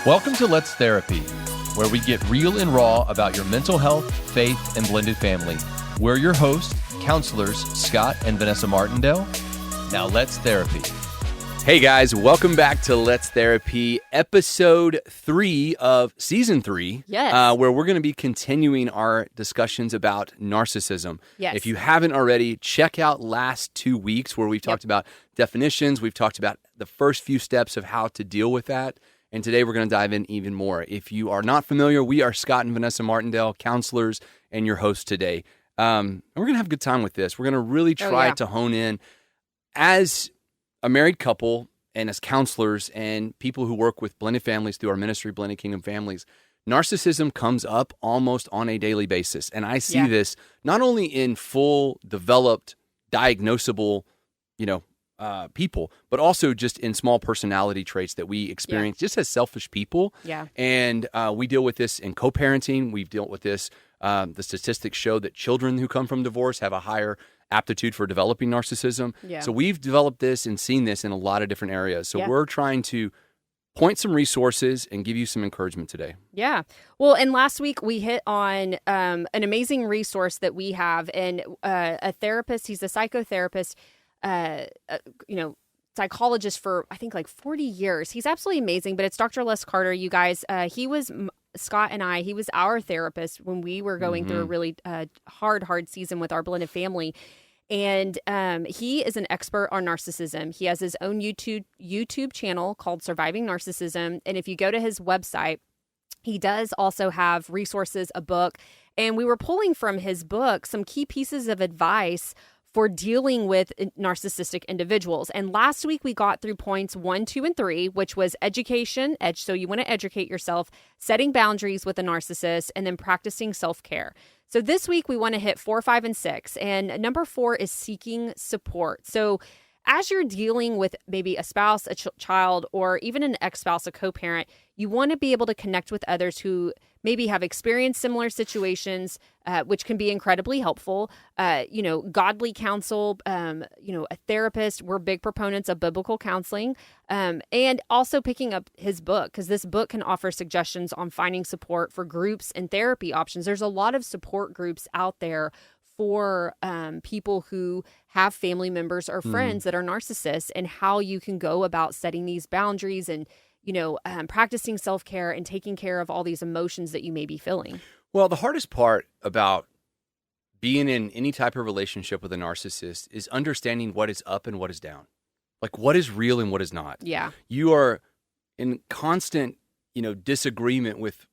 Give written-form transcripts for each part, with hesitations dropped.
Welcome to Let's Therapy, where we get real and raw about your mental health, faith, and blended family. We're your hosts, counselors Scott and Vanessa Martindale. Now let's therapy. Hey guys, welcome back to Let's Therapy, episode 3 of season 3, where we're going to be continuing our discussions about narcissism. Yes. If you haven't already, check out last 2 weeks where we've talked about definitions, we've talked about the first few steps of how to deal with that, and today we're going to dive in even more. If you are not familiar, we are Scott and Vanessa Martindale, counselors, and your hosts today. And we're going to have a good time with this. We're going to really try to hone in as a married couple and as counselors and people who work with blended families through our ministry, Blended Kingdom Families. Narcissism comes up almost on a daily basis. And I see this not only in full developed, diagnosable, people, but also just in small personality traits that we experience just as selfish people. Yeah. And we deal with this in co-parenting. We've dealt with this. The statistics show that children who come from divorce have a higher aptitude for developing narcissism. Yeah. So we've developed this and seen this in a lot of different areas. So we're trying to point some resources and give you some encouragement today. Yeah. Well, and last week we hit on an amazing resource that we have, and a therapist, he's a psychotherapist, psychologist for, I think, like 40 years. He's absolutely amazing, but it's Dr. Les Carter, you guys. He was, Scott and I, he was our therapist when we were going through a really hard season with our blended family. And he is an expert on narcissism. He has his own YouTube channel called Surviving Narcissism. And if you go to his website, he does also have resources, a book. And we were pulling from his book some key pieces of advice for dealing with narcissistic individuals. And last week we got through points 1, 2, and 3, which was education, so you want to educate yourself, setting boundaries with a narcissist, and then practicing self-care. So this week we want to hit 4, 5, and 6. And number 4 is seeking support. So as you're dealing with maybe a spouse, a child, or even an ex-spouse, a co-parent, you want to be able to connect with others who maybe have experienced similar situations, which can be incredibly helpful. Godly counsel, a therapist. We're big proponents of biblical counseling, and also picking up his book, because this book can offer suggestions on finding support for groups and therapy options. There's a lot of support groups out there for people who have family members or friends that are narcissists, and how you can go about setting these boundaries and practicing self-care and taking care of all these emotions that you may be feeling. Well, the hardest part about being in any type of relationship with a narcissist is understanding what is up and what is down. Like, what is real and what is not. Yeah. You are in constant, disagreement with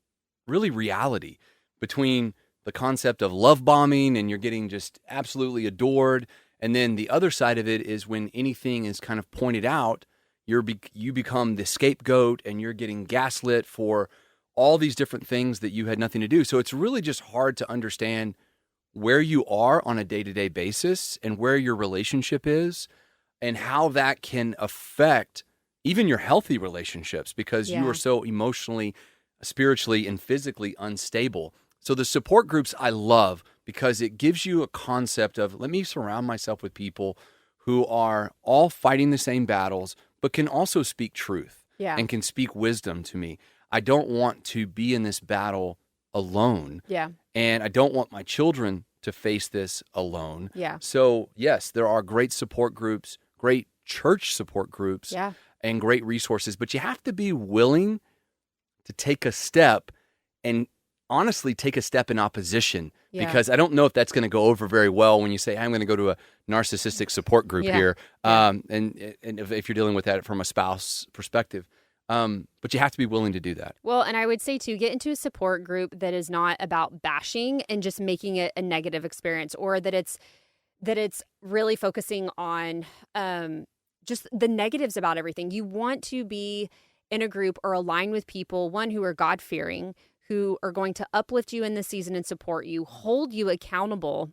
really reality between the concept of love bombing and you're getting just absolutely adored. And then the other side of it is when anything is kind of pointed out, you become the scapegoat and you're getting gaslit for all these different things that you had nothing to do. So it's really just hard to understand where you are on a day-to-day basis and where your relationship is and how that can affect even your healthy relationships, because you are so emotionally, spiritually, and physically unstable. So the support groups I love because it gives you a concept of, let me surround myself with people who are all fighting the same battles, but can also speak truth and can speak wisdom to me. I don't want to be in this battle alone. Yeah. And I don't want my children to face this alone. Yeah. So, yes, there are great support groups, great church support groups, and great resources, but you have to be willing to take a step and honestly take a step in opposition, because I don't know if that's going to go over very well when you say, I'm going to go to a narcissistic support group here. And if you're dealing with that from a spouse perspective, but you have to be willing to do that. Well, and I would say too, get into a support group that is not about bashing and just making it a negative experience, or that it's really focusing on just the negatives about everything. You want to be in a group or align with people, one, who are God-fearing, who are going to uplift you in this season and support you, hold you accountable,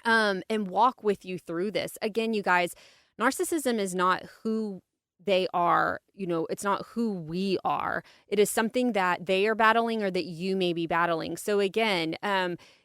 and walk with you through this. Again, you guys, narcissism is not who they are, it's not who we are. It is something that they are battling or that you may be battling. So again,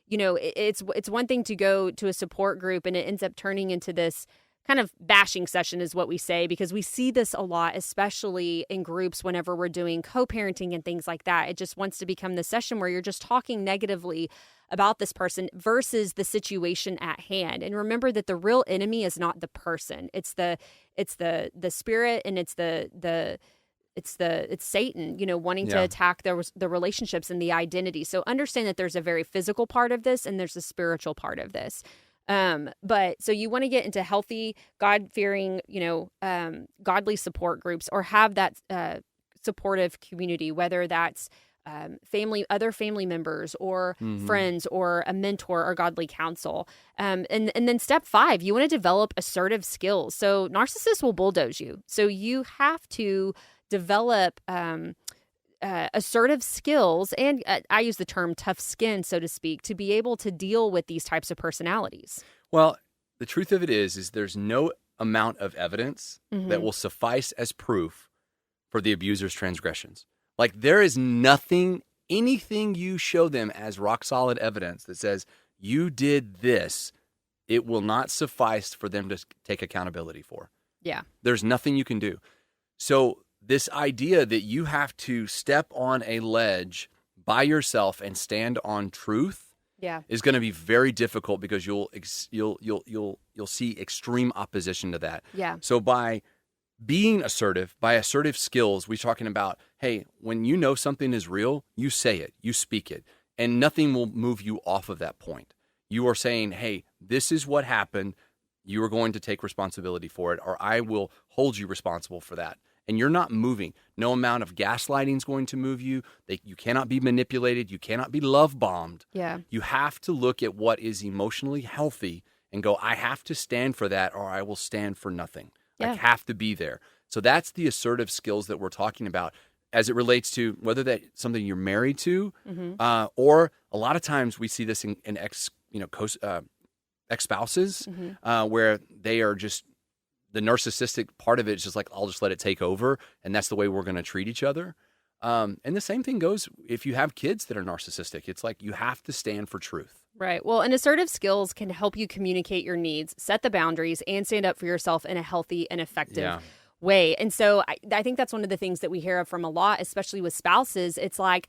it's one thing to go to a support group and it ends up turning into this kind of bashing session is what we say, because we see this a lot, especially in groups whenever we're doing co-parenting and things like that. It just wants to become the session where you're just talking negatively about this person versus the situation at hand. And remember that the real enemy is not the person. It's the spirit, and it's Satan, wanting to attack the relationships and the identity. So understand that there's a very physical part of this and there's a spiritual part of this. But so you want to get into healthy, God-fearing, godly support groups, or have that supportive community, whether that's other family members, or friends, or a mentor, or godly counsel. And then step 5, you want to develop assertive skills. So narcissists will bulldoze you. So you have to develop assertive skills, and I use the term tough skin, so to speak, to be able to deal with these types of personalities. Well, the truth of it is there's no amount of evidence that will suffice as proof for the abuser's transgressions. Like, there is anything you show them as rock solid evidence that says you did this, it will not suffice for them to take accountability for. Yeah. There's nothing you can do. So this idea that you have to step on a ledge by yourself and stand on truth is going to be very difficult, because you'll see extreme opposition to that. Yeah. So by being assertive, by assertive skills, we're talking about, hey, when you know something is real, you say it, you speak it, and nothing will move you off of that point. You are saying, hey, this is what happened. You are going to take responsibility for it, or I will hold you responsible for that. And you're not moving. No amount of gaslighting is going to move you. You cannot be manipulated. You cannot be love bombed. Yeah. You have to look at what is emotionally healthy and go, I have to stand for that, or I will stand for nothing. Yeah. I have to be there. So that's the assertive skills that we're talking about as it relates to whether that's something you're married to, or a lot of times we see this in ex-spouses, where they are just, the narcissistic part of it is just like, I'll just let it take over, and that's the way we're going to treat each other. And the same thing goes if you have kids that are narcissistic. It's like you have to stand for truth. Right. Well, and assertive skills can help you communicate your needs, set the boundaries, and stand up for yourself in a healthy and effective way. And so I think that's one of the things that we hear from a lot, especially with spouses. It's like,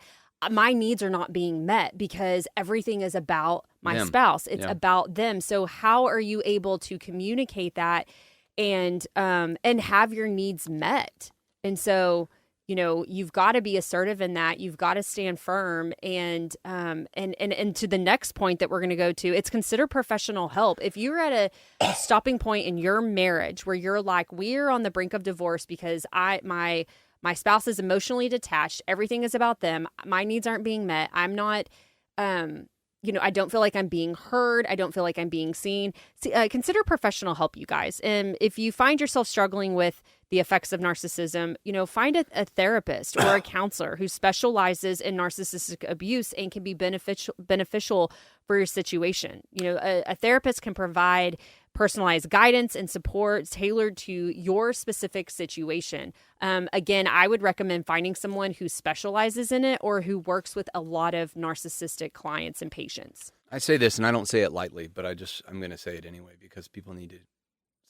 my needs are not being met because everything is about my spouse. It's about them. So how are you able to communicate that and have your needs met? And so, you've got to be assertive in that. You've got to stand firm. And to the next point that we're going to go to, it's consider professional help. If you're at a stopping point in your marriage where you're like, we're on the brink of divorce because my spouse is emotionally detached, everything is about them, my needs aren't being met, I'm not, I don't feel like I'm being heard, I don't feel like I'm being seen. Consider professional help, you guys. And if you find yourself struggling with the effects of narcissism, find a therapist or a counselor who specializes in narcissistic abuse and can be beneficial for your situation. A therapist can provide personalized guidance and support tailored to your specific situation. Again, I would recommend finding someone who specializes in it or who works with a lot of narcissistic clients and patients. I say this, and I don't say it lightly, but I'm going to say it anyway, because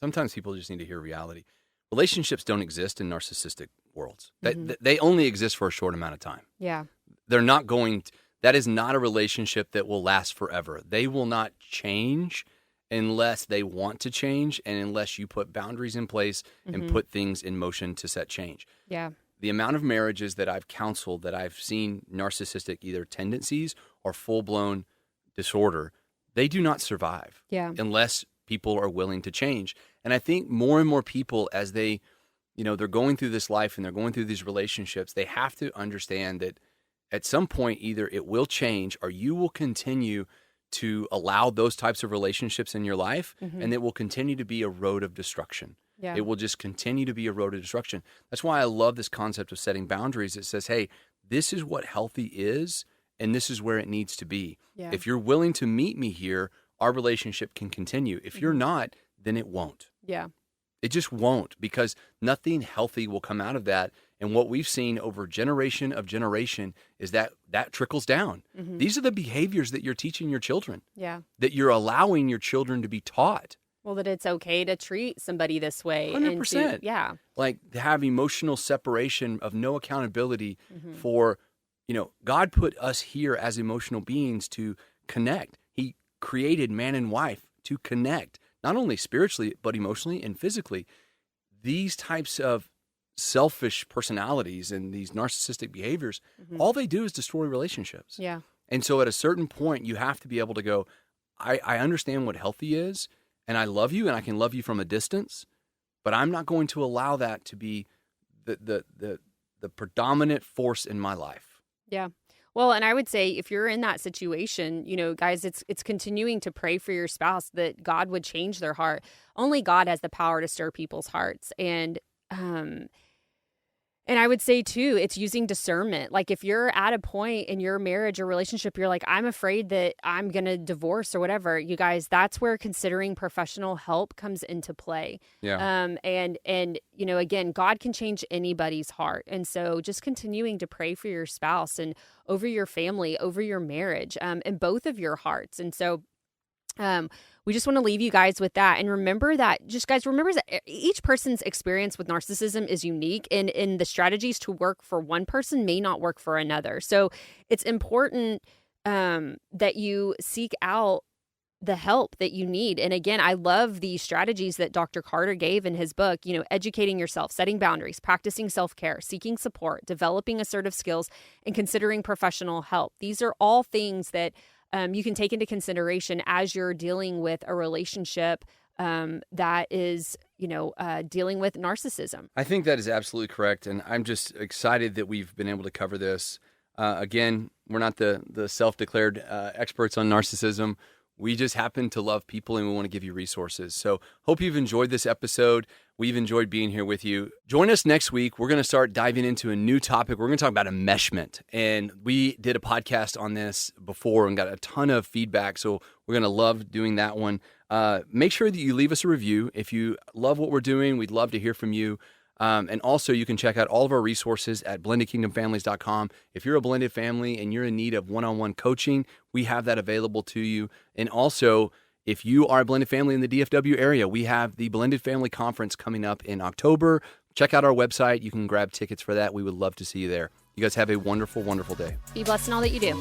sometimes people just need to hear reality. Relationships don't exist in narcissistic worlds. They only exist for a short amount of time. Yeah. They're not that is not a relationship that will last forever. They will not change unless they want to change, and unless you put boundaries in place and put things in motion to set change. Yeah. The amount of marriages that I've counseled that I've seen narcissistic either tendencies or full-blown disorder, they do not survive unless people are willing to change. And I think more and more people, as they're going through this life and they're going through these relationships, they have to understand that at some point either it will change or you will continue to allow those types of relationships in your life, and it will continue to be a road of destruction. Yeah. It will just continue to be a road of destruction. That's why I love this concept of setting boundaries. It says, hey, this is what healthy is, and this is where it needs to be. Yeah. If you're willing to meet me here, our relationship can continue. If you're not, then it won't. Yeah. It just won't, because nothing healthy will come out of that. And what we've seen over generation of generation is that trickles down. These are the behaviors that you're teaching your children, that you're allowing your children to be taught. Well, that it's okay to treat somebody this way. 100%. Yeah. Like to have emotional separation of no accountability for, God put us here as emotional beings to connect. He created man and wife to connect, not only spiritually, but emotionally and physically. These types of selfish personalities and these narcissistic behaviors, all they do is destroy relationships. Yeah. And so at a certain point, you have to be able to go, I understand what healthy is, and I love you, and I can love you from a distance, but I'm not going to allow that to be the predominant force in my life. Yeah. Well, and I would say if you're in that situation, guys, it's continuing to pray for your spouse that God would change their heart. Only God has the power to stir people's hearts. And I would say, too, it's using discernment. Like if you're at a point in your marriage or relationship, you're like, I'm afraid that I'm going to divorce or whatever. You guys, that's where considering professional help comes into play. Yeah. And again, God can change anybody's heart. And so just continuing to pray for your spouse and over your family, over your marriage, and both of your hearts. And so we just want to leave you guys with that. And remember that each person's experience with narcissism is unique, and the strategies to work for one person may not work for another. So it's important that you seek out the help that you need. And again, I love the strategies that Dr. Carter gave in his book, educating yourself, setting boundaries, practicing self-care, seeking support, developing assertive skills, and considering professional help. These are all things that you can take into consideration as you're dealing with a relationship that is, dealing with narcissism. I think that is absolutely correct. And I'm just excited that we've been able to cover this. Again, we're not the self-declared experts on narcissism. We just happen to love people, and we want to give you resources. So hope you've enjoyed this episode. We've enjoyed being here with you. Join us next week. We're going to start diving into a new topic. We're going to talk about enmeshment. And we did a podcast on this before and got a ton of feedback. So we're going to love doing that one. Make sure that you leave us a review. If you love what we're doing, we'd love to hear from you. And also, you can check out all of our resources at blendedkingdomfamilies.com. If you're a blended family and you're in need of one-on-one coaching, we have that available to you. And also, if you are a blended family in the DFW area, we have the Blended Family Conference coming up in October. Check out our website. You can grab tickets for that. We would love to see you there. You guys have a wonderful, wonderful day. Be blessed in all that you do.